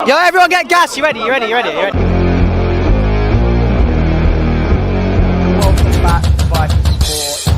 Yo, everyone get gas. You ready? You ready? You ready? You ready? Welcome back to Viper Sport.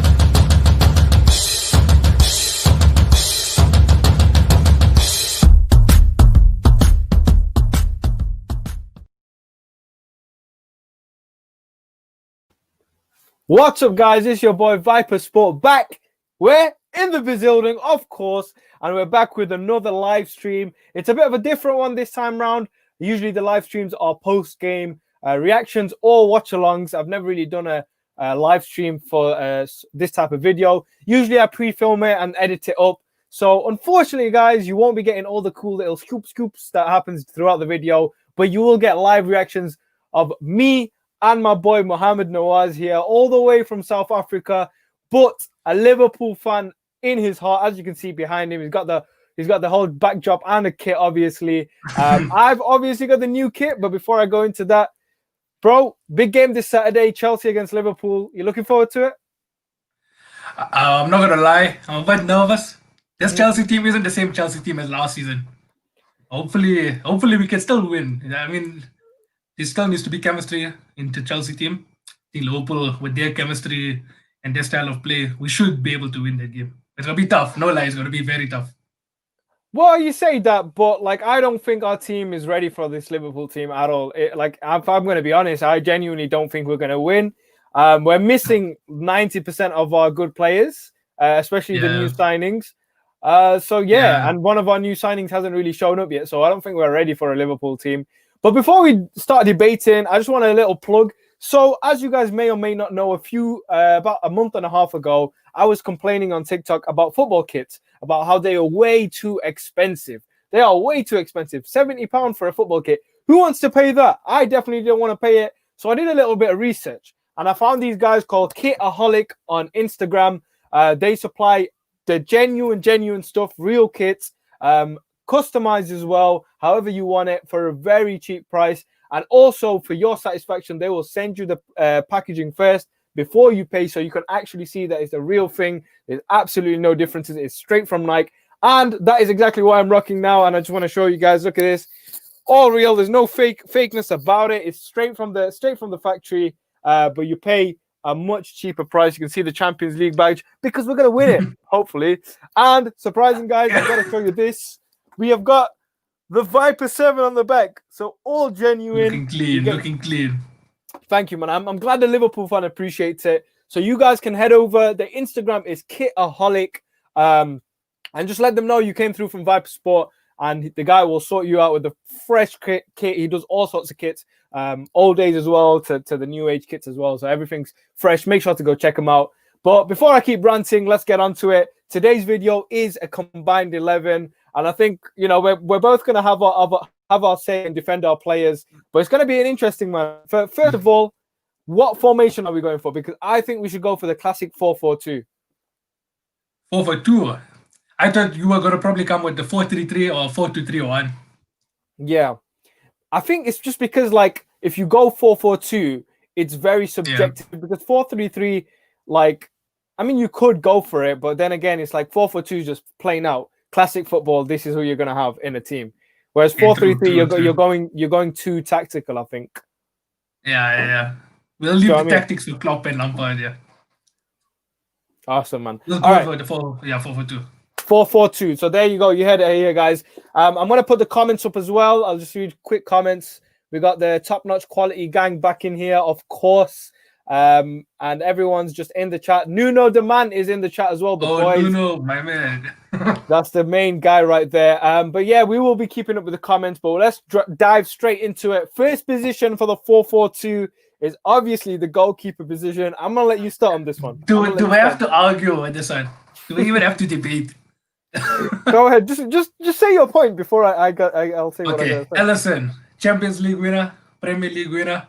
What's up, guys? It's your boy Viper Sport back. We're in the building, of course, and we're back with another live stream. It's a bit of a different one this time round. Usually the live streams are post-game reactions or watch-alongs. I've never really done a live stream for this type of video. Usually I pre-film it and edit it up. So unfortunately, guys, you won't be getting all the cool little scoops that happens throughout the video, but you will get live reactions of me and my boy Mohammed Nawaz here, all the way from South Africa, but a Liverpool fan in his heart. As you can see behind him, he's got the whole backdrop and the kit, obviously. I've obviously got the new kit, but before I go into that, bro, big game this Saturday, Chelsea against Liverpool. You looking forward to it? I'm not gonna lie, I'm a bit nervous. This Chelsea team isn't the same Chelsea team as last season. Hopefully we can still win. I mean, there still needs to be chemistry in the Chelsea team. I think Liverpool, with their chemistry and their style of play, we should be able to win that game. It's gonna be tough. No lie, it's gonna be very tough. Well, you say that, but like I don't think our team is ready for this Liverpool team at all. If I'm going to be honest, I genuinely don't think we're going to win. We're missing 90% of our good players, especially the new signings. And one of our new signings hasn't really shown up yet, so I don't think we're ready for a Liverpool team. But before we start debating, I just want a little plug. So, as you guys may or may not know, about a month and a half ago, I was complaining on TikTok about football kits, about how they are way too expensive. They are way too expensive. £70 for a football kit. Who wants to pay that? I definitely don't want to pay it. So I did a little bit of research, and I found these guys called Kitaholic on Instagram. They supply the genuine stuff, real kits, customized as well, however you want it, for a very cheap price. And also, for your satisfaction, they will send you the packaging first before you pay, so you can actually see that it's a real thing. There's absolutely no differences. It's straight from Nike. And that is exactly what I'm rocking now. And I just want to show you guys, look at this. All real. There's no fakeness about it. It's straight from the factory. But you pay a much cheaper price. You can see the Champions League badge because we're going to win it, hopefully. And surprising, guys, I've got to show you this. We have got the Viper 7 on the back. So all genuine. Looking clean. Thank you, man. I'm glad the Liverpool fan appreciates it. So you guys can head over. The Instagram is Kitaholic. And just let them know you came through from Viper Sport. And the guy will sort you out with the fresh kit. He does all sorts of kits. Old days as well to the new age kits as well. So everything's fresh. Make sure to go check them out. But before I keep ranting, let's get on to it. Today's video is a combined 11. And I think, you know, we're both going to have our say and defend our players. But it's going to be an interesting one. First of all, what formation are we going for? Because I think we should go for the classic 4-4-2. 4-4-2? I thought you were going to probably come with the 4-3-3 or 4-2-3-1. Yeah. I think it's just because, like, if you go 4-4-2, it's very subjective. Yeah. Because 4-3-3, like, I mean, you could go for it. But then again, it's like 4-4-2 is just plain out. Classic football, this is who you're going to have in a team. Whereas 4-3-3, you're going too tactical, I think. Yeah. We'll leave the tactics to Klopp and Lampard, yeah. Awesome, man. We'll go for the 4-4-2. 4-4-2. So there you go. You heard it here, guys. I'm going to put the comments up as well. I'll just read quick comments. We got the top-notch quality gang back in here, of course. And everyone's just in the chat. Nuno the man is in the chat as well. Boys. Nuno, my man. That's the main guy right there. But yeah, we will be keeping up with the comments. But let's dive straight into it. First position for the 4-4-2 is obviously the goalkeeper position. I'm gonna let you start on this one. Do I have to argue with this one? Do we even have to debate? Go ahead. Just say your point before I'll say what I gotta say. Ellison, Champions League winner, Premier League winner.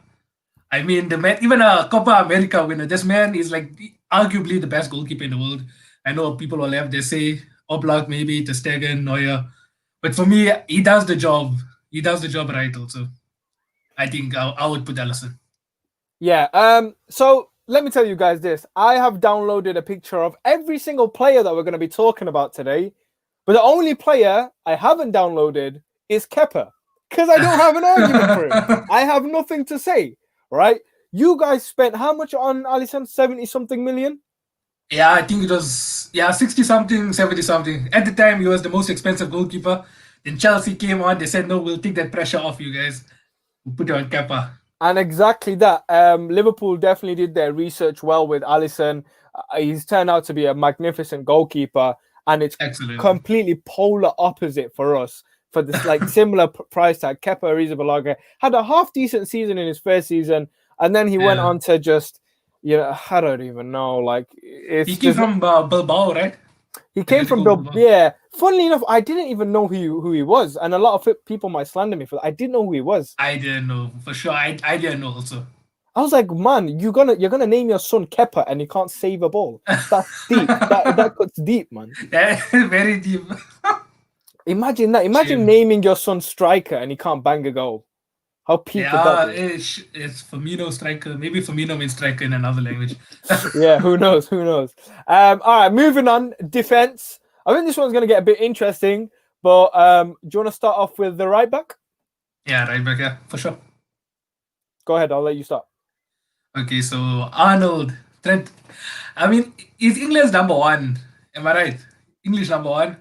I mean, the man, even a Copa America winner. This man is like arguably the best goalkeeper in the world. I know people will have their say. Oblak maybe, Ter Stegen, Neuer. But for me, he does the job. He does the job right also. I think I would put Ellison. Yeah. So let me tell you guys this. I have downloaded a picture of every single player that we're going to be talking about today. But the only player I haven't downloaded is Kepa. Because I don't have an argument for him. I have nothing to say, right? You guys spent how much on Alisson? 70-something million? Yeah, I think it was 60 something, 70 something. At the time, he was the most expensive goalkeeper. Then Chelsea came on. They said, "No, we'll take that pressure off you guys. We'll put you on Kepa." And exactly that. Liverpool definitely did their research well with Alisson. He's turned out to be a magnificent goalkeeper, and it's Excellent. completely polar opposite for us. For this like similar price tag, Kepa Arrizabalaga had a half decent season in his first season, and then he went on to just, I don't even know. Like he came from Bilbao, right? He came from Bilbao. Yeah. Funnily enough, I didn't even know who he was, and a lot of people might slander me for that. I didn't know who he was. I didn't know for sure. I didn't know also. I was like, man, you're gonna name your son Kepa and he can't save a ball. That's deep. that cuts deep, man. Very deep. Imagine that. Imagine naming your son Striker and he can't bang a goal. How peak would that be? It's Firmino striker. Maybe Firmino means striker in another language. Yeah, who knows? Who knows? All right, moving on. Defense. I think this one's going to get a bit interesting, but do you want to start off with the right back? Yeah, right back, yeah, for sure. Go ahead, I'll let you start. Okay, so Arnold, Trent. I mean, he's England's number one. Am I right? English number one.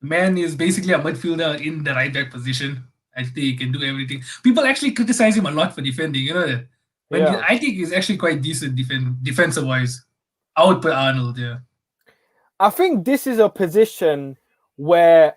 Man is basically a midfielder in the right back position. I think he can do everything. People actually criticize him a lot for defending, you know that? But I think he's actually quite decent defensive wise. I would put Arnold, yeah. I think this is a position where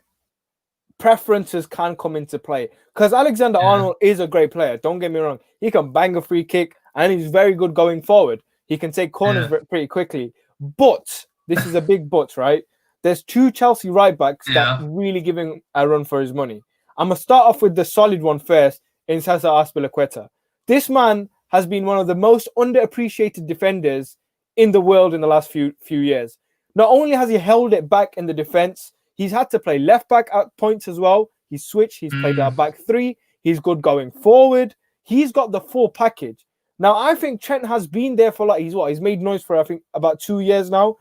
preferences can come into play. Because Alexander-Arnold is a great player. Don't get me wrong. He can bang a free kick and he's very good going forward. He can take corners pretty quickly. But, this is a big but, right? There's two Chelsea right backs that really giving a run for his money. I'm going to start off with the solid one first in Cesar Azpilicueta. This man has been one of the most underappreciated defenders in the world in the last few years. Not only has he held it back in the defense, he's had to play left back at points as well. He's switched. He's played out back three. He's good going forward. He's got the full package. Now, I think Trent has been there for like, he's made noise for, I think, about 2 years now.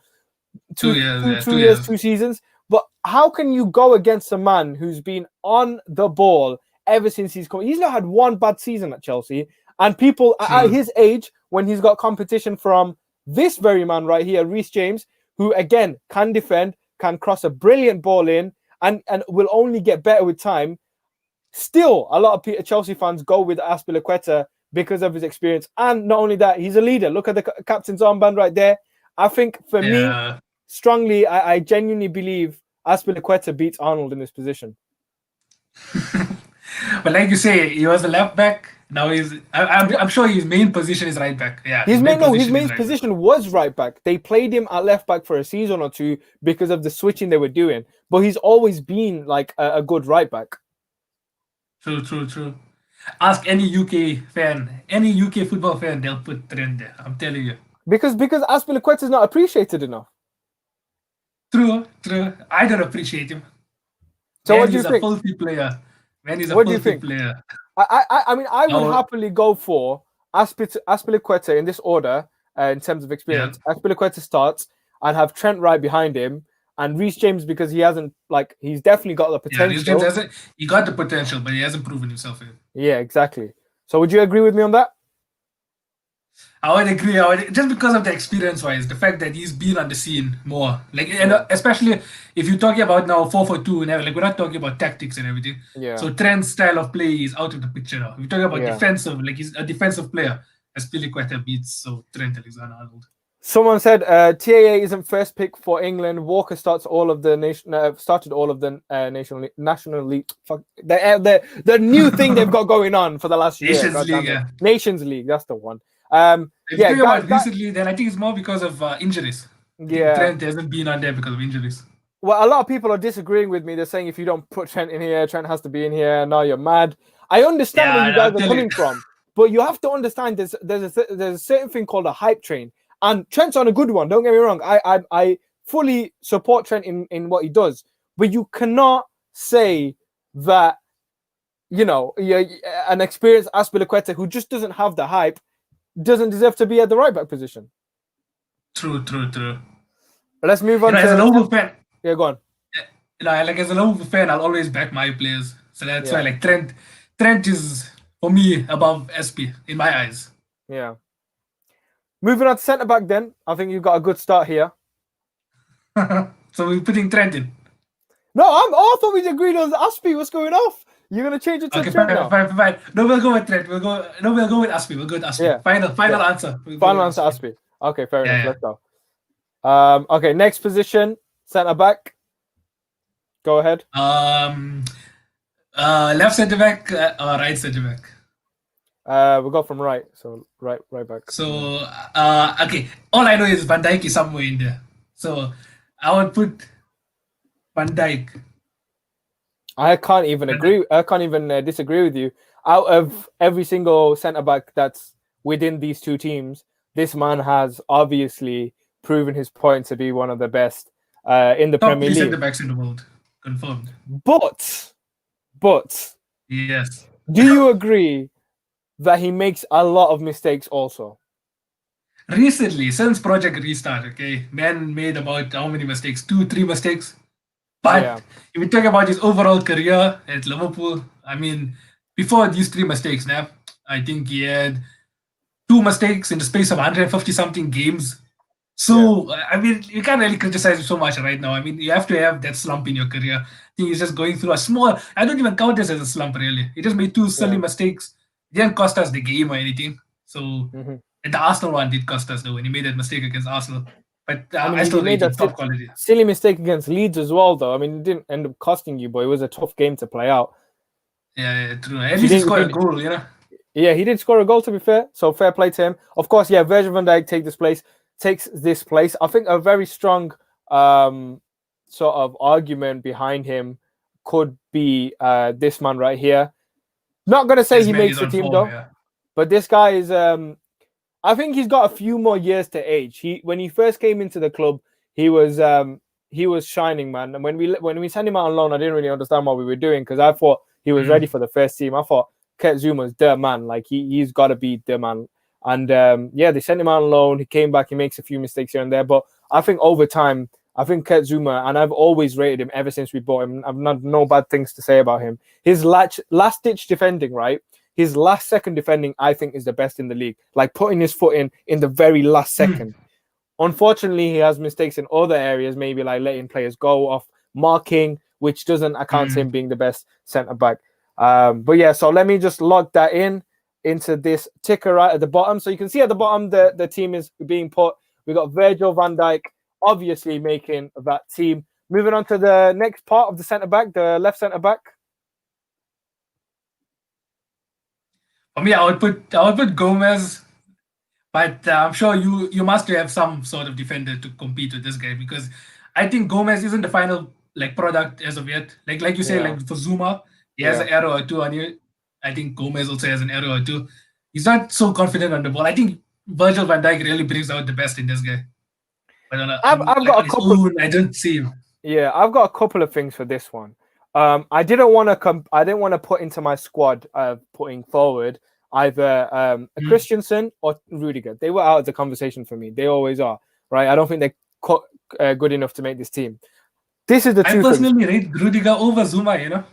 2 years, 2 seasons. But how can you go against a man who's been on the ball ever since he's come? He's not had one bad season at Chelsea. And people at his age, when he's got competition from this very man right here, Reece James, who again can defend, can cross a brilliant ball in, and will only get better with time. Still, a lot of Chelsea fans go with Azpilicueta because of his experience. And not only that, he's a leader. Look at the captain's armband right there. I think for me, strongly, I genuinely believe Azpilicueta beats Arnold in this position. But like you say, he was a left back. Now I'm sure his main position is right back. Yeah, his main position was right back. They played him at left back for a season or two because of the switching they were doing. But he's always been like a good right back. True. Ask any UK fan, any UK football fan, they'll put Trent there. I'm telling you. Because Azpilicueta is not appreciated enough. True. I don't appreciate him. So what do you think? He's a filthy player. Man, he's a filthy player. I mean, I would happily go for Azpilicueta in this order in terms of experience. Yeah. Azpilicueta starts and have Trent right behind him, and Reece James because he's definitely got the potential. Yeah, he got the potential, but he hasn't proven himself yet. Yeah, exactly. So would you agree with me on that? I would agree. Just because of the experience-wise, the fact that he's been on the scene more, and especially if you're talking about now 4-4-2 and we're not talking about tactics and everything. Yeah. So Trent's style of play is out of the picture now. We're talking about defensive, he's a defensive player. Azpilicueta beats Trent Alexander-Arnold. Someone said TAA isn't first pick for England. Walker started all of the national league. Fuck, the new thing they've got going on for the last year. Nations League. Nations League, that's the one. If you think about recently, then I think it's more because of injuries. Yeah, Trent hasn't been on there because of injuries. Well, a lot of people are disagreeing with me. They're saying if you don't put Trent in here, Trent has to be in here. Now you're mad. I understand where you guys are coming from, but you have to understand there's a certain thing called a hype train, and Trent's on a good one. Don't get me wrong. I fully support Trent in what he does, but you cannot say that an experienced Azpilicueta who just doesn't have the hype doesn't deserve to be at the right back position. True. Let's move on as a Liverpool fan. Yeah, go on. As a Liverpool fan, I'll always back my players. So that's why like Trent is for me above SP in my eyes. Yeah. Moving on to centre back, then I think you've got a good start here. So we're putting Trent in. No, I thought we agreed on Aspie. What's going off? You're gonna change it to Trent now? Fine. No, we'll go with Trent. We'll go with Aspie. We'll go with Aspie. Yeah. Final answer. Final answer, Aspie. Okay, fair enough. Let's go. Okay, next position, centre back. Go ahead. Left centre back or right centre back? We'll go from right. So right back. So okay. All I know is Van Dijk is somewhere in there. So I would put Van Dijk. I can't even disagree with you. Out of every single centre back that's within these two teams, this man has obviously proven his point to be one of the best in the Premier League. Top 3 centre backs in the world, confirmed. But yes. Do you agree that he makes a lot of mistakes also? Recently, since Project Restart, okay, man made about how many mistakes? 2-3 mistakes. But if we talk about his overall career at Liverpool, I mean, before these 3 mistakes, now I think he had 2 mistakes in the space of 150 something games. So I mean, you can't really criticize him so much right now. I mean, you have to have that slump in your career. I think he's just going through a small. I don't even count this as a slump really. He just made 2 silly mistakes. It didn't cost us the game or anything. So and the Arsenal one did cost us though when he made that mistake against Arsenal. But I still made that top quality. Silly mistake against Leeds as well, though. I mean, it didn't end up costing you, but it was a tough game to play out. Yeah, true. At least he scored a goal, you know. Yeah, he did score a goal, to be fair. So fair play to him. Of course, Virgil Van Dijk takes this place. I think a very strong sort of argument behind him could be this man right here. Not gonna say he makes the team though, but this guy is. I think he's got a few more years to age. When he first came into the club, he was shining, man. And when we sent him out on loan, I didn't really understand what we were doing because I thought he was ready for the first team. I thought Kurt Zuma's the man. Like he's got to be the man. And they sent him out on loan. He came back. He makes a few mistakes here and there, but I think over time, I think Kurt Zuma, and I've always rated him ever since we bought him. I've not no bad things to say about him. His last ditch defending, right? His last second defending, I think, is the best in the league. Like putting his foot in the very last second. Unfortunately, he has mistakes in other areas, maybe like letting players go off marking, which doesn't account to him being the best centre back. So let me just log that into this ticker right at the bottom. So you can see at the bottom the team is being put. We got Virgil van Dijk obviously making that team. Moving on to the next part of the centre back, the left centre back. For me, I would put Gomez, but I'm sure you must have some sort of defender to compete with this guy because I think Gomez isn't the final product as of yet. Like you say, like for Zuma, he has an error or two on you. I think Gomez also has an error or two. He's not so confident on the ball. I think Virgil van Dijk really brings out the best in this guy. But I've got a couple. I don't see him. Yeah, I've got a couple of things for this one. I didn't want to put into my squad putting forward either a Christensen or Rudiger. They were out of the conversation for me. They always are, right? I don't think they're good enough to make this team. This is the two. I personally rate Rudiger over Zuma, you know.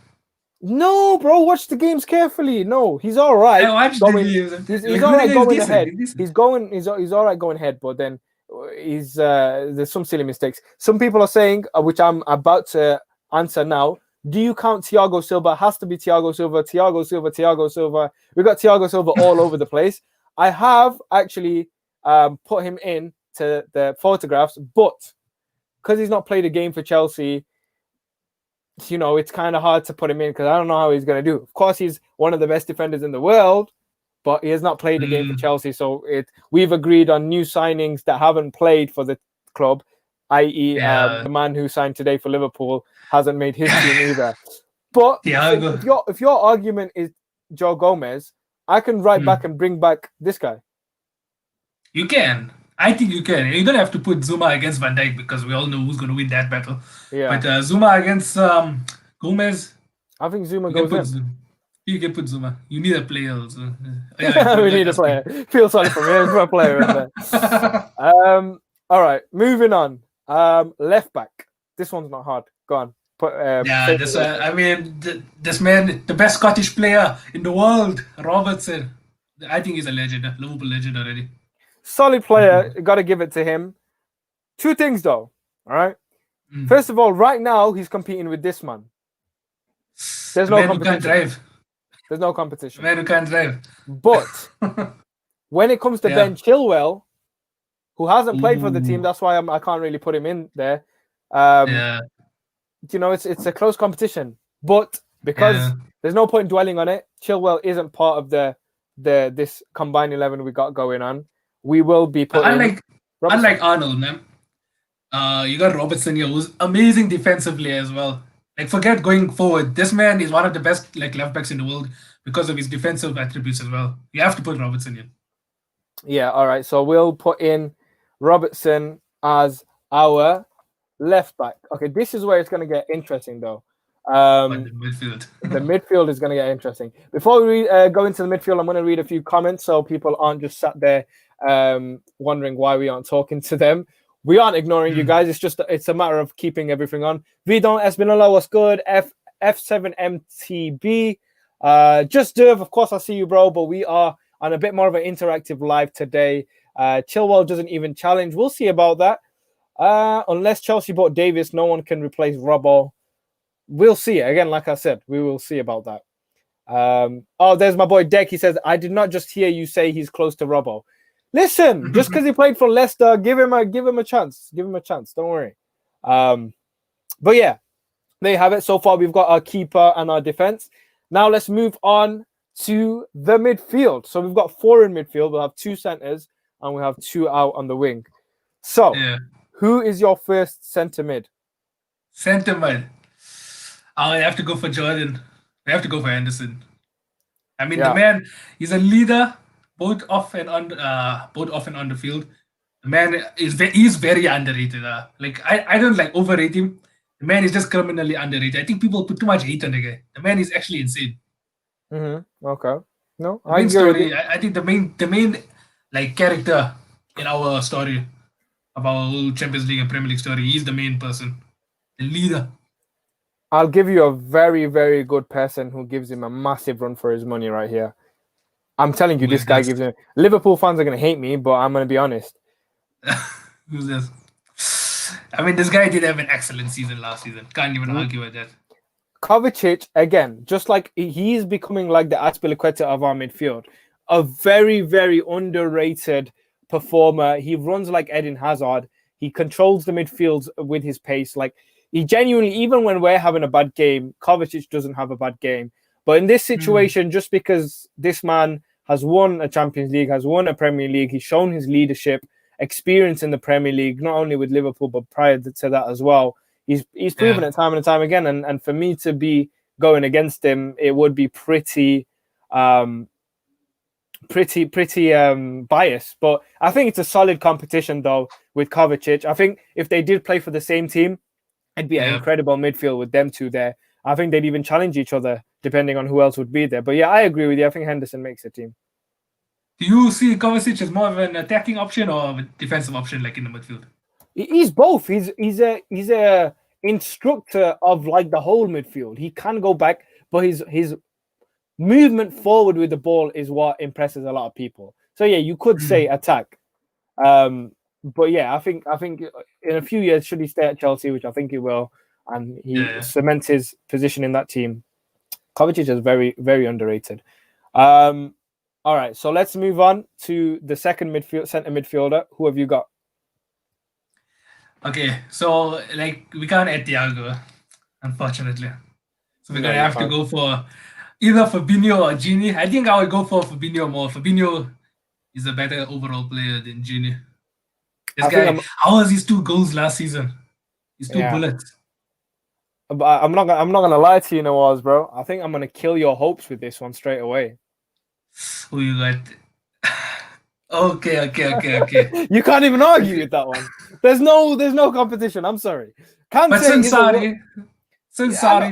No, bro, watch the games carefully. No, he's all right. I watched the games. He's all right going ahead. He's all right going ahead, but then there's some silly mistakes. Some people are saying, which I'm about to answer now. Do you count Thiago Silva? Has to be Thiago Silva. Thiago Silva. We got Thiago Silva all over the place. I have actually put him in to the photographs, but because he's not played a game for Chelsea, you know, it's kind of hard to put him in because I don't know how he's going to do. Of course, he's one of the best defenders in the world, but he has not played a game for Chelsea. So we've agreed on new signings that haven't played for the club, i.e. the man who signed today for Liverpool hasn't made his team either. But if your argument is Joe Gomez, I can write back and bring back this guy. You can. I think you can. You don't have to put Zuma against Van Dijk because we all know who's going to win that battle. Yeah. But Zuma against Gomez, I think Zuma goes in. You can put Zuma. You need a player also. We need a player. Feel sorry for me. There's a player right there. All right, moving on. Left back. This one's not hard. Go on. Yeah, this I mean, this man, the best Scottish player in the world, Robertson. I think he's a legend, a Liverpool legend already. Solid player. Got to give it to him. Two things though. All right. First of all, right now he's competing with this man. There's no competition. Who can't drive. There's no competition. The man who can't drive. But when it comes to Ben Chilwell, who hasn't played for the team, that's why I can't really put him in there. You know, it's a close competition. But because there's no point dwelling on it, Chilwell isn't part of this combined 11 we got going on. We will be putting. Unlike Arnold, man. You got Robertson here, who's amazing defensively as well. Like, forget going forward. This man is one of the best left backs in the world because of his defensive attributes as well. You have to put Robertson in. Yeah, all right. So we'll put in Robertson as our left back. Okay, this is where it's going to get interesting, though. The midfield. The midfield is going to get interesting. Before we go into the midfield, I'm going to read a few comments so people aren't just sat there wondering why we aren't talking to them. We aren't ignoring you guys. It's a matter of keeping everything on. Vidon Espinola, what's good? F7MTB. Just Derv, of course, I see you, bro. But we are on a bit more of an interactive live today. Chilwell doesn't even challenge. We'll see about that. Unless Chelsea bought Davis, no one can replace Robbo. We'll see. Again, like I said, we will see about that. There's my boy Deck. He says, I did not just hear you say he's close to Robbo. Listen, just because he played for Leicester, give him a chance. Give him a chance. Don't worry. But yeah, there you have it. So far, we've got our keeper and our defense. Now let's move on to the midfield. So we've got 4 in midfield. We'll have 2 centers and we have 2 out on the wing. So who is your first centre mid? Centre mid. I have to go for Jordan. I have to go for Henderson. I mean, the man, he's a leader. Both off and on the field. The man he's very underrated. I don't overrate him. The man is just criminally underrated. I think people put too much hate on the guy. The man is actually insane. Okay. No, I think the main character in our story of our whole Champions League and Premier League story, he's the main person, the leader. I'll give you a very, very good person who gives him a massive run for his money right here. I'm telling you, this guy gives him. Liverpool fans are going to hate me, but I'm going to be honest. Who's this? I mean, this guy did have an excellent season last season. Can't even argue with that. Kovacic, again, just like he's becoming like the Azpilicueta of our midfield. A very, very underrated performer. He runs like Eden Hazard. He controls the midfield with his pace. Like, he genuinely, even when we're having a bad game, Kovacic doesn't have a bad game. But in this situation, just because this man has won a Champions League, has won a Premier League, he's shown his leadership, experience in the Premier League, not only with Liverpool, but prior to that as well. He's proven it time and time again. And for me to be going against him, it would be pretty biased. But I think it's a solid competition, though, with Kovacic. I think if they did play for the same team, it'd be an incredible midfield with them two there. I think they'd even challenge each other, depending on who else would be there. But yeah, I agree with you. I think Henderson makes the team. Do you see Kovacic as more of an attacking option or a defensive option, like in the midfield? He's both. He's a instructor of like the whole midfield. He can go back, but his movement forward with the ball is what impresses a lot of people. So yeah, you could say attack. But yeah, I think in a few years, should he stay at Chelsea, which I think he will, and he cements his position in that team, Kovacic is very, very underrated. All right, so let's move on to the second centre midfielder. Who have you got? Okay, so we can't add Thiago, unfortunately. So we're gonna have to go for either Fabinho or Gini. I think I would go for Fabinho more. Fabinho is a better overall player than Gini. This guy, how was his 2 goals last season? His 2 bullets. But I'm not gonna lie to you, Nawaz, bro. I think I'm gonna kill your hopes with this one straight away. Who you got? Okay. You can't even argue with that one. There's no competition. I'm sorry. Since Sarri,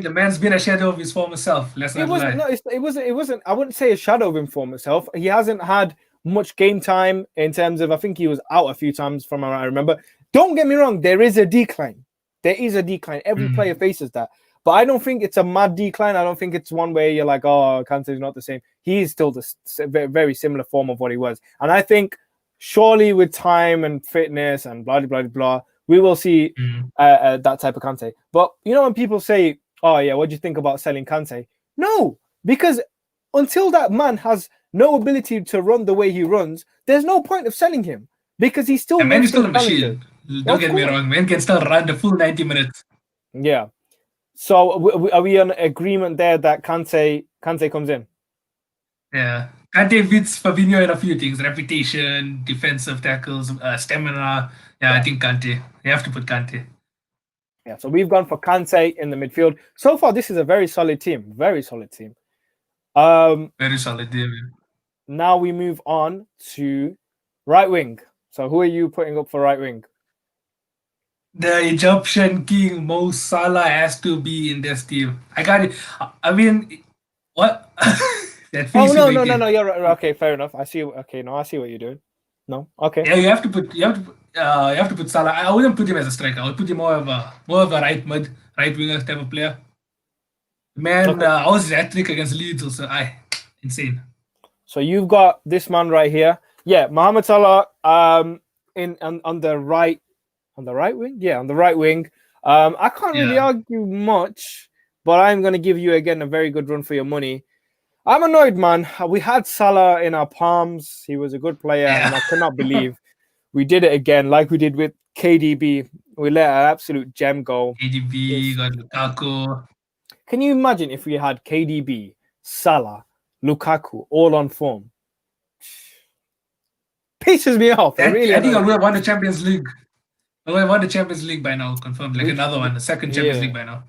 the man's been a shadow of his former self. Let's not lie. No, it wasn't. I wouldn't say a shadow of him former self. He hasn't had much game time in terms of. I think he was out a few times from what I remember. Don't get me wrong. There is a decline. Every player faces that. But I don't think it's a mad decline. I don't think it's one where you're like, oh, Kante's not the same. He is still the very similar form of what he was. And I think surely with time and fitness and blah, blah, blah, blah, we will see that type of Kante. But, you know, when people say, oh, yeah, what do you think about selling Kante? No, because until that man has no ability to run the way he runs, there's no point of selling him because he's still man is still a talented. machine. Don't get me wrong. Man can still run the full 90 minutes. Yeah. So are we on agreement there that Kante comes in? Yeah. Kante beats Fabinho in a few things. Reputation, defensive tackles, stamina. Yeah, I think Kante. You have to put Kante. Yeah, so we've gone for Kante in the midfield. So far, this is a very solid team. Very solid team. Very solid team. Now we move on to right wing. So who are you putting up for right wing? The Egyptian king Mo Salah has to be in this team. I got it. I mean, what? Oh no! You're right. Okay, fair enough. I see. Okay, no, I see what you're doing. No, okay. Yeah, you have to put Salah. I wouldn't put him as a striker. I would put him more of a right winger type of player. Man, okay. I was hat trick against Leeds also. Insane. So you've got this man right here. Yeah, Mohamed Salah. On the right wing. Yeah, on the right wing. I can't really argue much, but I'm going to give you again a very good run for your money. I'm annoyed, man. We had Salah in our palms. He was a good player, and I cannot believe we did it again, like we did with KDB. We let an absolute gem go. KDB got Lukaku. Can you imagine if we had KDB, Salah, Lukaku all on form? Pisses me off. I think I would have won the Champions League. I would have won the Champions League by now, confirmed. Like another one, the second Champions League by now.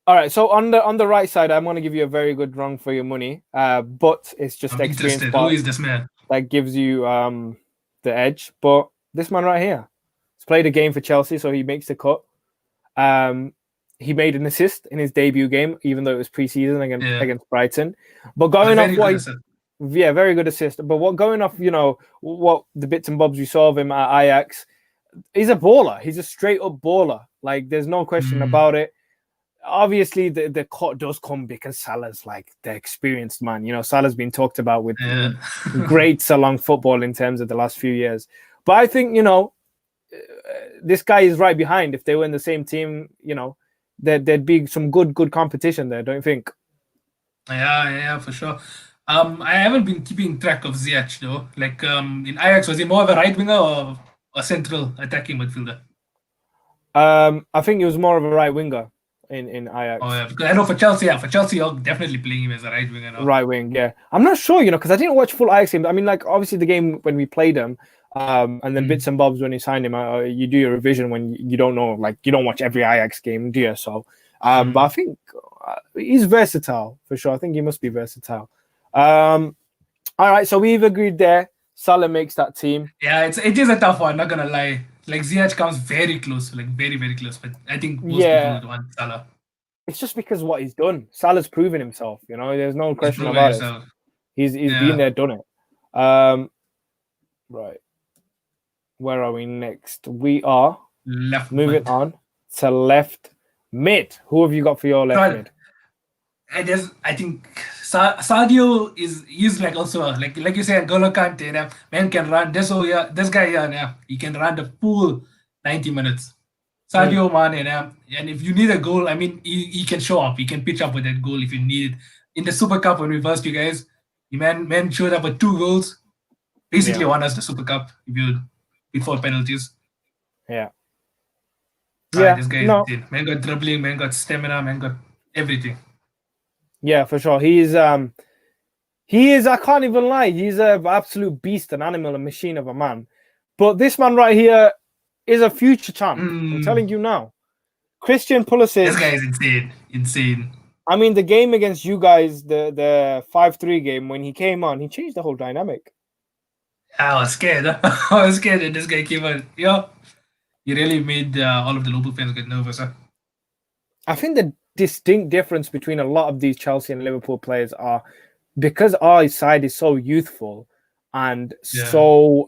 All right, so on the right side, I'm going to give you a very good run for your money, but it's just experience. Who is this man? That gives you the edge. But this man right here, he's played a game for Chelsea, so he makes the cut. He made an assist in his debut game, even though it was pre-season against Brighton. But going off very good assist. But going off, what the bits and bobs you saw of him at Ajax, he's a baller. He's a straight up baller. Like there's no question about it. Obviously, the cut does come because Salah's like the experienced man. Salah's been talked about with greats along football in terms of the last few years. But I think, this guy is right behind. If they were in the same team, there'd be some good competition there, don't you think? Yeah, for sure. I haven't been keeping track of Ziyech though. Like in Ajax, was he more of a right winger or a central attacking midfielder? I think he was more of a right winger. In Ajax. Oh yeah, because I know for Chelsea, you're definitely playing him as a right winger now. Right wing, yeah. I'm not sure, because I didn't watch full Ajax game. I mean, like obviously the game when we played him, and then bits and bobs when you signed him. You do your revision when you don't know, like you don't watch every Ajax game, do you? So, but I think he's versatile for sure. I think he must be versatile. All right, so we've agreed there. Salah makes that team. Yeah, it is a tough one. Not gonna lie. Like Ziyech comes very close, like very, very close. But I think most people would want Salah. It's just because of what he's done. Salah's proven himself. There's no question about it. He's been there, done it. Right. Where are we next? We are moving on to left mid. Who have you got for your left mid? I think Sadio he's like also like you said, N'Golo Kante, man can run. This guy here, he can run the full 90 minutes. Sadio Mane, and if you need a goal, I mean, he can show up. He can pitch up with that goal if you need it. In the Super Cup when we versed you guys, man showed up with 2 goals. Basically won us the Super Cup before penalties. Yeah. This guy is insane. Man got dribbling, man got stamina, man got everything. Yeah, for sure. He is, I can't even lie. He's an absolute beast, an animal, a machine of a man. But this man right here is a future champ. I'm telling you now. Christian Pulisic. This guy is insane. I mean, the game against you guys, the 5-3 game, when he came on, he changed the whole dynamic. I was scared. I was scared that this guy came on. Yeah. He really made all of the Liverpool fans get nervous. Huh? I think the distinct difference between a lot of these Chelsea and Liverpool players are because our side is so youthful and so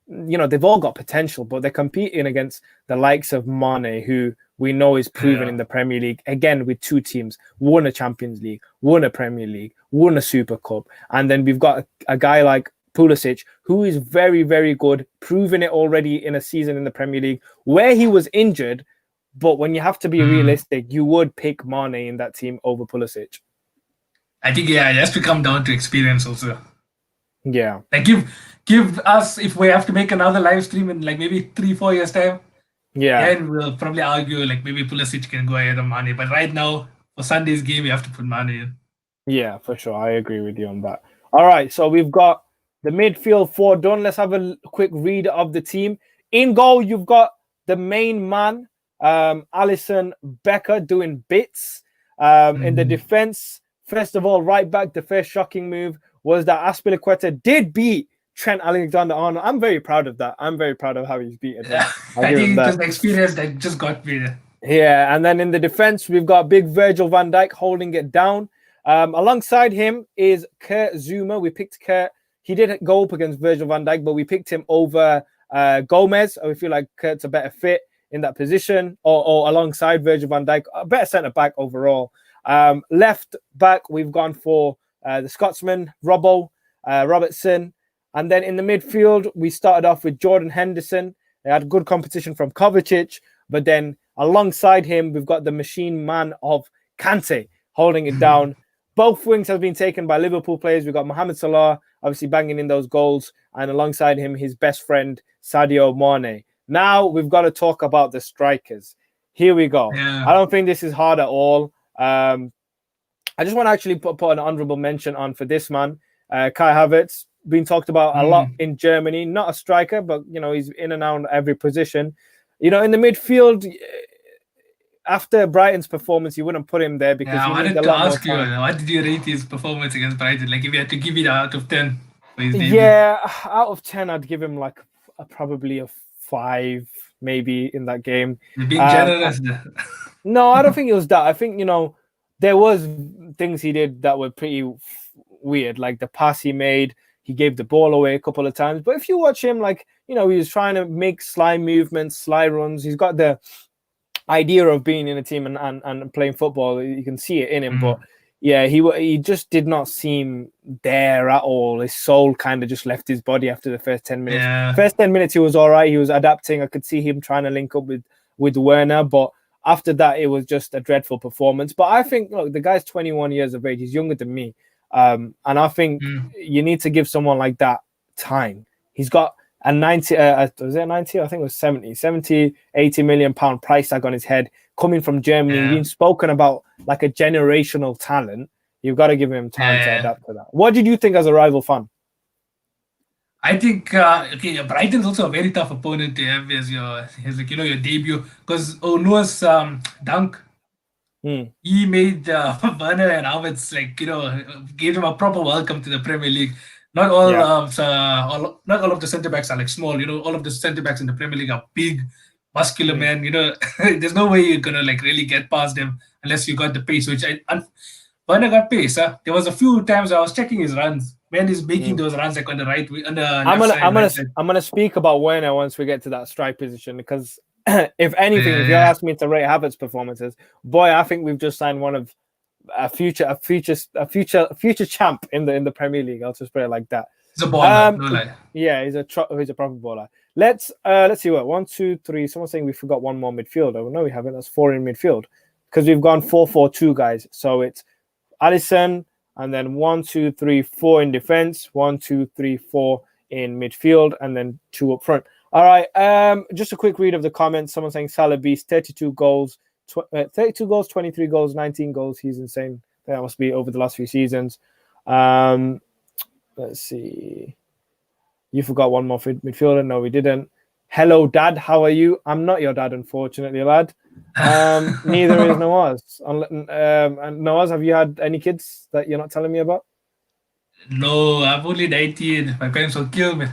they've all got potential, but they're competing against the likes of Mane, who we know is proven in the Premier League. Again, with 2 teams, won a Champions League, won a Premier League, won a Super Cup. And then we've got a guy like Pulisic, who is very, very good, proven it already in a season in the Premier League where he was injured. But when you have to be realistic, you would pick Mane in that team over Pulisic. I think, it has to come down to experience also. Yeah. Like, give us, if we have to make another live stream in like maybe 3-4 years' time, then we'll probably argue like maybe Pulisic can go ahead of Mane. But right now, for Sunday's game, we have to put Mane in. Yeah, for sure. I agree with you on that. All right, so we've got the midfield 4 done. Let's have a quick read of the team. In goal, you've got the main man, Alisson Becker, doing bits. In the defense, first of all, right back, the first shocking move was that Azpilicueta did beat Trent Alexander-Arnold. I'm very proud of that. I'm very proud of how he's beaten him. I think it's just the experience that just got me there. Yeah, and then in the defense, we've got big Virgil van Dijk holding it down. Alongside him is Kurt Zuma. We picked Kurt. He did go up against Virgil van Dijk, but we picked him over Gomez. We feel like Kurt's a better fit in that position, or alongside Virgil van Dijk, a better centre back overall. Left back, we've gone for the Scotsman, Robertson. And then in the midfield, we started off with Jordan Henderson. They had good competition from Kovacic, but then alongside him, we've got the machine man of Kante holding it down. Both wings have been taken by Liverpool players. We've got Mohamed Salah, obviously banging in those goals, and alongside him, his best friend, Sadio Mane. Now we've got to talk about the strikers. Here we go. Yeah. I don't think this is hard at all. I just want to actually put an honorable mention on for this man, Kai Havertz. Been talked about a lot in Germany. Not a striker, but he's in and out of every position. In the midfield, after Brighton's performance, you wouldn't put him there because I you wanted need a to lot ask you, more time. what did you rate his performance against Brighton? Like, if you had to give it out of 10 for his debut. Yeah, out of 10, I'd give him like probably a 5, maybe, in that game. You're being generous. No, I don't think it was that. I think there was things he did that were pretty weird, like the pass he made. He gave the ball away a couple of times. But if you watch him, he was trying to make sly movements, sly runs. He's got the idea of being in a team and playing football. You can see it in him. But yeah, he just did not seem there at all. His soul kind of just left his body after the first 10 minutes. Yeah. First 10 minutes, he was all right. He was adapting. I could see him trying to link up with Werner. But after that, it was just a dreadful performance. But I think, look, the guy's 21 years of age. He's younger than me. And I think you need to give someone like that time. He's got a 90, was it 90? I think it was 70, 80 million pound price tag on his head, coming from Germany, being spoken about like a generational talent. You've got to give him time to adapt to that. What did you think as a rival fan? I think Brighton's also a very tough opponent to have as your debut, because Noah's dunk. He made Werner and Havertz gave him a proper welcome to the Premier League. Not all of the centre backs are like small. All of the centre backs in the Premier League are big, muscular men. There's no way you're gonna really get past them unless you got the pace. Which Werner got pace. There was a few times I was checking his runs. When he's making those runs on the right way, on the I'm gonna speak about Werner once we get to that strike position, because if anything, if you ask me to rate Havertz performances, boy, I think we've just signed one of a future champ in the Premier League. I'll just put it like that. He's a baller, no lie. Yeah, he's a proper baller. Let's see what 1, 2, 3. Someone's saying we forgot one more midfield. Oh no, we haven't. That's 4 in midfield because we've gone 4-4-2, guys. So it's Alisson and then 1, 2, 3, 4 in defense, 1, 2, 3, 4 in midfield, and then 2 up front. All right. Just a quick read of the comments. Someone saying Salah beast, 32 goals, 23 goals, 19 goals. He's insane. That must be over the last few seasons. Let's see. You forgot one more midfielder. No, we didn't. Hello, Dad. How are you? I'm not your dad, unfortunately, lad. Neither is Nawaz. And Nawaz, have you had any kids that you're not telling me about? No, I'm only 19. My parents will kill me.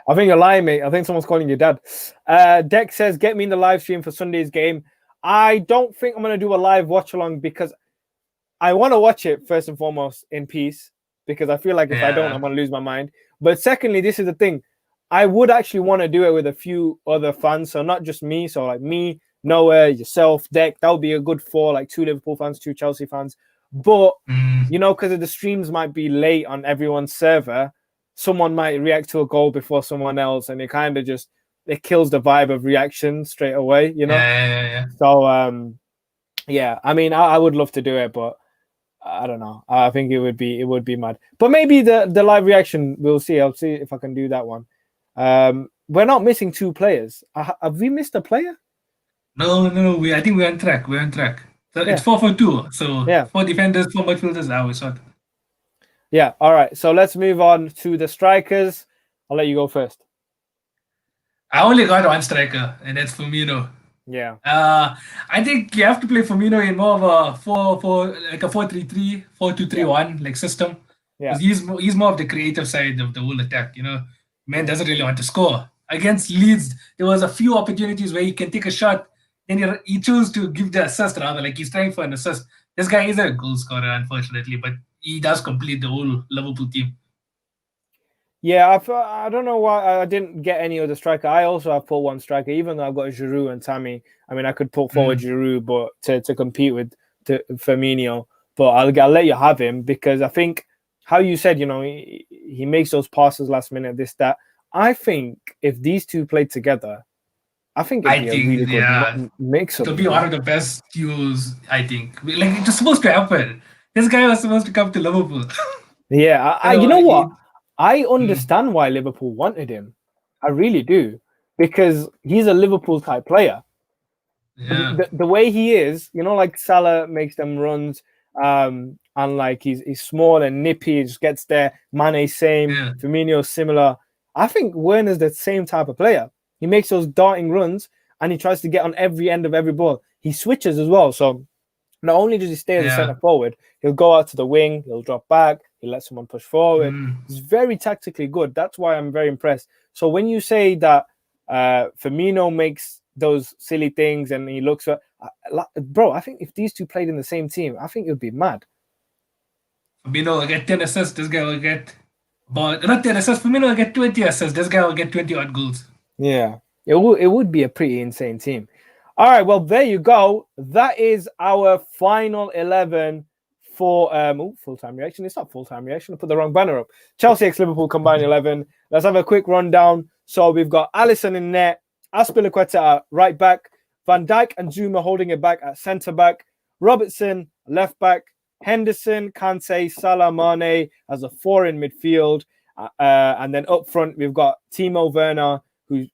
I think you're lying, mate. I think someone's calling you dad. Deck says, get me in the live stream for Sunday's game. I don't think I'm going to do a live watch along because I want to watch it first and foremost in peace, because I feel like if I don't, I'm going to lose my mind. But secondly, this is the thing. I would actually want to do it with a few other fans. So not just me. So like me, Noah, yourself, Deck. That would be a good 4, like 2 Liverpool fans, 2 Chelsea fans. But because of the streams might be late on everyone's server, someone might react to a goal before someone else, and it kind of just it kills the vibe of reaction straight away. Yeah. So yeah, I mean, I would love to do it, but I don't know. I think it would be mad. But maybe the live reaction, we'll see. I'll see if I can do that one. We're not missing 2 players. Have we missed a player? No. I think we're on track. So it's 4-4-2. So 4 defenders, 4 midfielders. Now it's not. Yeah. All right. So let's move on to the strikers. I'll let you go first. I only got 1 striker, and that's Firmino. Yeah. I think you have to play Firmino in more of a 4-3-3, 4-2-3-1 like system. Yeah. He's more of the creative side of the whole attack. Man doesn't really want to score. Against Leeds, there was a few opportunities where he can take a shot, then he chose to give the assist rather, like he's trying for an assist. This guy is a goal scorer, unfortunately, but he does complete the whole Liverpool team. Yeah, I don't know why I didn't get any other striker. I also have put 1 striker, even though I've got Giroud and Tammy. I mean, I could put forward Giroud, but to compete with Firmino. But I'll let you have him because I think how you said, he makes those passes last minute, this, that. I think if these 2 played together, I think it'd be a really good mix. It'll be one of the best duos, I think. Like, it was supposed to happen. This guy was supposed to come to Liverpool. Yeah, you know what? I understand why Liverpool wanted him. I really do. Because he's a Liverpool type player. Yeah. The way he is, like Salah makes them runs, and like he's small and nippy, he just gets there. Mane same, Firmino similar. I think Werner's the same type of player. He makes those darting runs and he tries to get on every end of every ball. He switches as well. So not only does he stay as a centre forward, he'll go out to the wing, he'll drop back, he'll let someone push forward. He's very tactically good. That's why I'm very impressed. So when you say that Firmino makes those silly things and he looks at, bro, I think if these 2 played in the same team, I think it would be mad. Firmino will get 10 assists, this guy will get, but not 10 assists, Firmino will get 20 assists, this guy will get 20 odd goals. Yeah, it would be a pretty insane team. All right, well, there you go. That is our final 11 for full-time reaction. It's not full-time reaction. I put the wrong banner up. Chelsea x Liverpool combined 11. Let's have a quick rundown. So we've got Alisson in net, Azpilicueta at right back, Van Dijk and Zuma holding it back at centre back, Robertson left back, Henderson, Kante, Salah, Mane as a 4 in midfield, and then up front we've got Timo Werner, who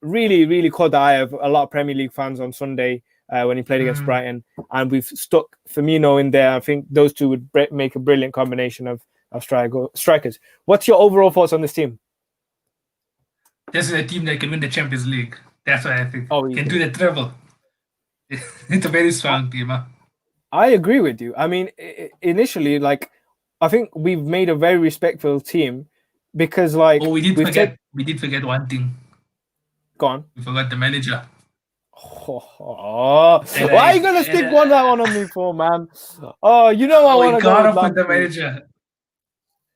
really, really caught the eye of a lot of Premier League fans on Sunday when he played against Brighton. And we've stuck Firmino in there. I think those 2 would make a brilliant combination of strikers. What's your overall thoughts on this team? This is a team that can win the Champions League. That's what I think. Can do the treble. It's a very strong team. Huh? I agree with you. I mean, initially, like, I think we've made a very respectful team because, like... we did forget one thing. Go on. We forgot the manager. Why are you going to stick that one on me for, man? Oh, I want to go off with the manager.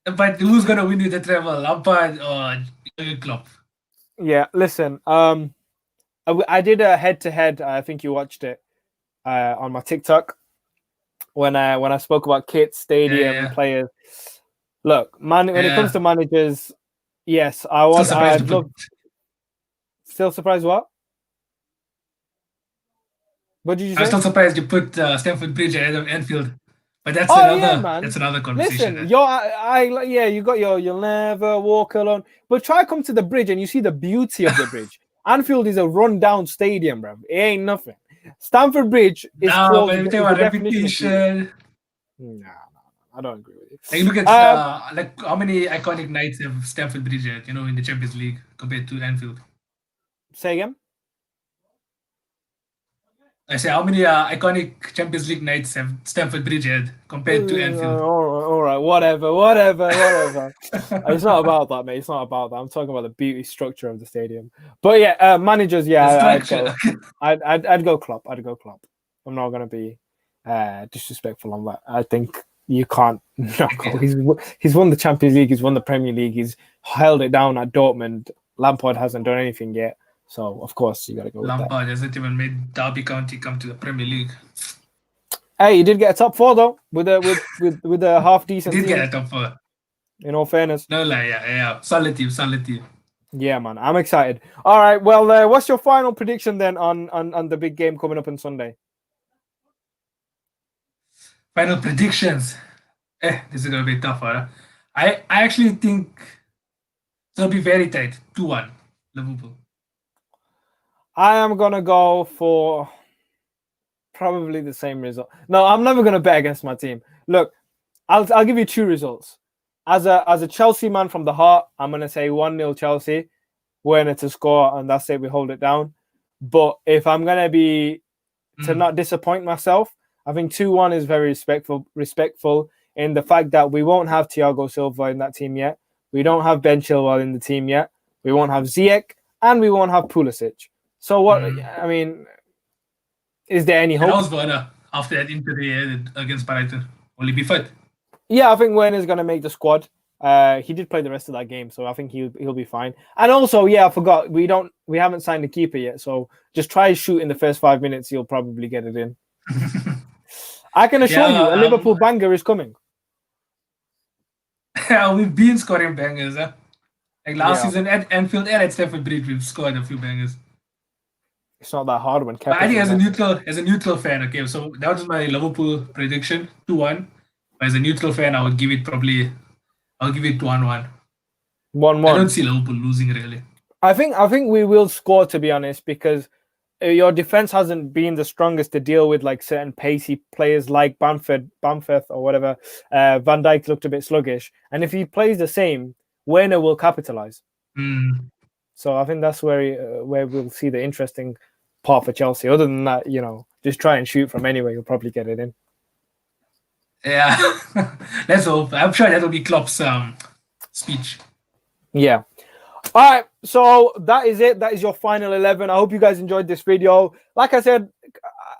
But who's going to win with the treble? Lampard or Jurgen Klopp? Yeah, listen. I did a head-to-head. I think you watched it on my TikTok when I spoke about kit, stadium, players. Look, when it comes to managers, yes, I'd love... Still surprised what? What did you say? I'm still surprised you put Stamford Bridge ahead of Anfield. But that's another conversation. Listen, you got you'll never walk alone. But try come to the bridge and you see the beauty of the bridge. Anfield is a run-down stadium, bro. It ain't nothing. Stamford Bridge is but reputation. No, I don't agree with you. Like, look at like how many iconic nights have Stamford Bridge had, in the Champions League compared to Anfield. Say again? I say, how many iconic Champions League nights have Stamford Bridge had compared to Anfield? All right, whatever. It's not about that, mate. It's not about that. I'm talking about the beauty structure of the stadium. But yeah, managers, I'd go Klopp. I'm not going to be disrespectful on that. I think you can't knock off. He's won the Champions League. He's won the Premier League. He's held it down at Dortmund. Lampard hasn't done anything yet. So of course you got to go with that. Lampard hasn't even made Derby County come to the Premier League. Hey, he did get a top 4 though with a half decent He did team. get a top 4. In all fairness. No lie, yeah. Solid team. Yeah, man, I'm excited. All right, well, what's your final prediction then on the big game coming up on Sunday? Final predictions. This is gonna be tough, huh? I actually think it'll be very tight. 2-1 Liverpool. I am gonna go for probably the same result. No, I'm never gonna bet against my team. Look, I'll give you 2 results. As a Chelsea man from the heart, I'm gonna say 1-0 Chelsea. We're in it to score, and that's it. We hold it down. But if I'm gonna be to not disappoint myself, I think 2-1 is very respectful in the fact that we won't have Thiago Silva in that team yet. We don't have Ben Chilwell in the team yet. We won't have Ziyech, and we won't have Pulisic. So what? I mean, is there any hope? And how's Werner after that injury against Brighton? Will he be fit? Yeah, I think Werner's gonna make the squad. He did play the rest of that game, so I think he'll be fine. And also, yeah, I forgot we haven't signed the keeper yet, so just try shoot in the first 5 minutes. You'll probably get it in. I can assure you, a Liverpool banger is coming. We've been scoring bangers. Huh? Like last season at Anfield and at Stamford Bridge, we've scored a few bangers. It's not that hard when. But I think as a neutral fan, okay, so that was my Liverpool prediction, 2-1. But as a neutral fan, I'll give it 1-1. 1-1. I don't see Liverpool losing really. I think we will score, to be honest, because your defense hasn't been the strongest to deal with like certain pacey players like Bamford or whatever. Van Dijk looked a bit sluggish, and if he plays the same, Werner will capitalize. So I think that's where we'll see the interesting part for Chelsea. Other than that, just try and shoot from anywhere. You'll probably get it in. Yeah, let's hope. I'm sure that'll be Klopp's speech. Yeah. All right, so that is it. That is your final 11. I hope you guys enjoyed this video. Like I said,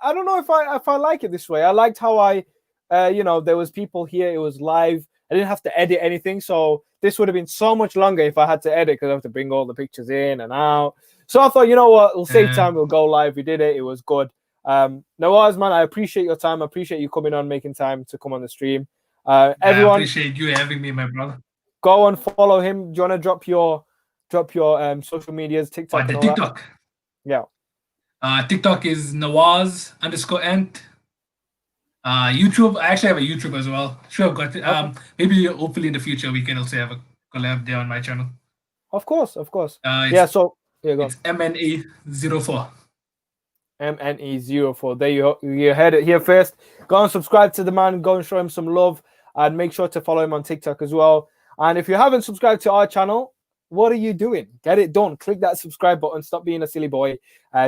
I don't know if I like it this way. I liked how there was people here. It was live. I didn't have to edit anything, so this would have been so much longer if I had to edit because I have to bring all the pictures in and out. So I thought, you know what, we'll save time. We'll go live. We did it. It was good. Nawaz, man, I appreciate your time. I appreciate you coming on, making time to come on the stream. Everyone, I appreciate you having me, my brother. Go and follow him. Do you want to drop your social medias, TikTok? The TikTok. Yeah. TikTok is Nawaz_ant. YouTube, I actually have a YouTube as well. Sure, I've got it. Maybe hopefully in the future we can also have a collab there on my channel. Of course. Go. It's MNE04. MNE04. There you heard it here first. Go and subscribe to the man. Go and show him some love, and make sure to follow him on TikTok as well. And if you haven't subscribed to our channel, what are you doing? Get it done. Click that subscribe button. Stop being a silly boy.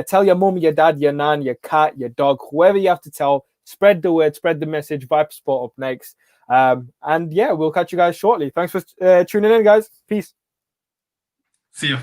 Tell your mum, your dad, your nan, your cat, your dog, whoever you have to tell. Spread the word, spread the message. Vibe Sport up next. And yeah, we'll catch you guys shortly. Thanks for tuning in, guys. Peace. See you.